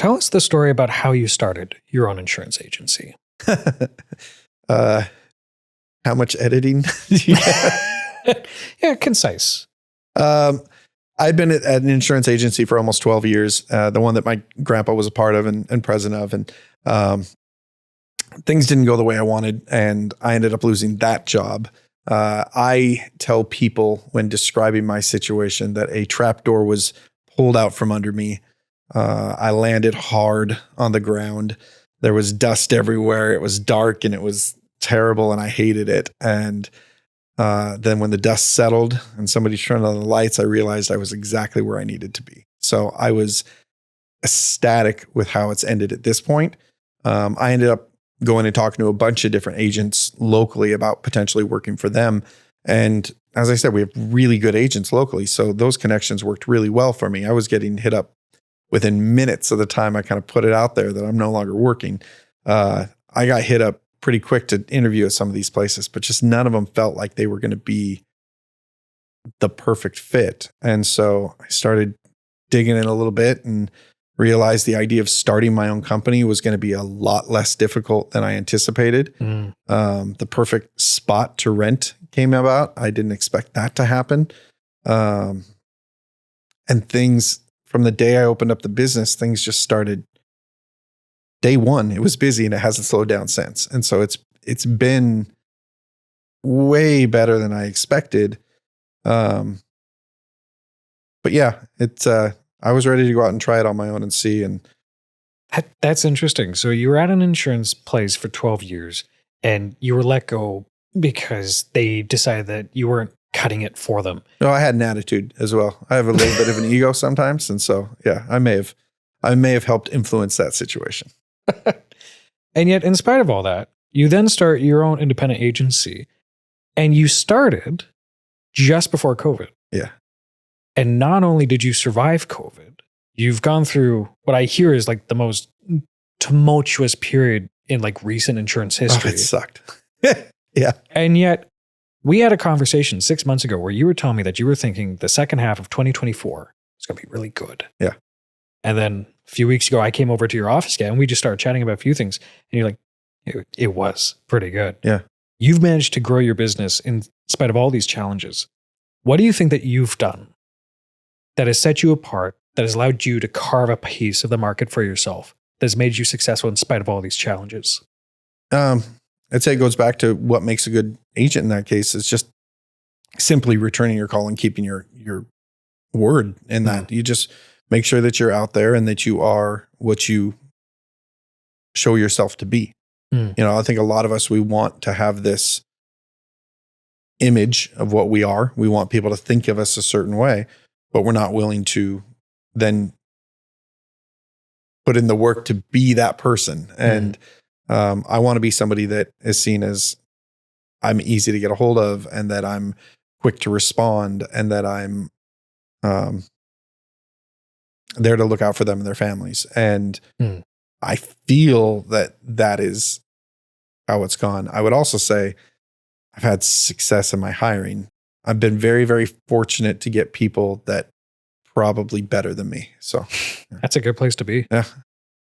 tell us the story about how you started your own insurance agency. How much editing do you have? Yeah, concise. I'd been at an insurance agency for almost 12 years, the one that my grandpa was a part of and president of. And things didn't go the way I wanted, and I ended up losing that job. I tell people when describing my situation that a trapdoor was pulled out from under me. I landed hard on the ground. There was dust everywhere. It was dark and it was terrible, and I hated it. And then when the dust settled and somebody turned on the lights, I realized I was exactly where I needed to be. So I was ecstatic with how it's ended at this point. I ended up going and talking to a bunch of different agents locally about potentially working for them. And as I said, we have really good agents locally. So those connections worked really well for me. I was getting hit up within minutes of the time I kind of put it out there that I'm no longer working. I got hit up pretty quick to interview at some of these places, but just none of them felt like they were going to be the perfect fit. And so I started digging in a little bit and realized the idea of starting my own company was going to be a lot less difficult than I anticipated. The perfect spot to rent came about. I didn't expect that to happen. And things from the day I opened up the business, things just started. Day one, it was busy and it hasn't slowed down since. And so it's been way better than I expected. But yeah, I was ready to go out and try it on my own and see. And that's interesting. So you were at an insurance place for 12 years and you were let go because they decided that you weren't cutting it for them. No, I had an attitude as well. I have a little bit of an ego sometimes. And so, yeah, I may have helped influence that situation. And yet, in spite of all that, you then start your own independent agency, and you started just before COVID. Yeah. And not only did you survive COVID, you've gone through what I hear is like the most tumultuous period in like recent insurance history. Oh, it sucked. Yeah. And yet, we had a conversation 6 months ago where you were telling me that you were thinking the second half of 2024 is going to be really good. Yeah. And then a few weeks ago, I came over to your office again and we just started chatting about a few things. And you're like, it was pretty good. Yeah. You've managed to grow your business in spite of all these challenges. What do you think that you've done that has set you apart, that has allowed you to carve a piece of the market for yourself, that has made you successful in spite of all these challenges? I'd say it goes back to what makes a good agent in that case. It's just simply returning your call and keeping your word in that. You just make sure that you're out there and that you are what you show yourself to be. You know, I think a lot of us, we want to have this image of what we are. We want people to think of us a certain way, but we're not willing to then put in the work to be that person. And I want to be somebody that is seen as I'm easy to get a hold of, and that I'm quick to respond, and that I'm there to look out for them and their families. And I feel that that is how it's gone. I would also say I've had success in my hiring. I've been very, very fortunate to get people that probably better than me. So that's a good place to be. Yeah.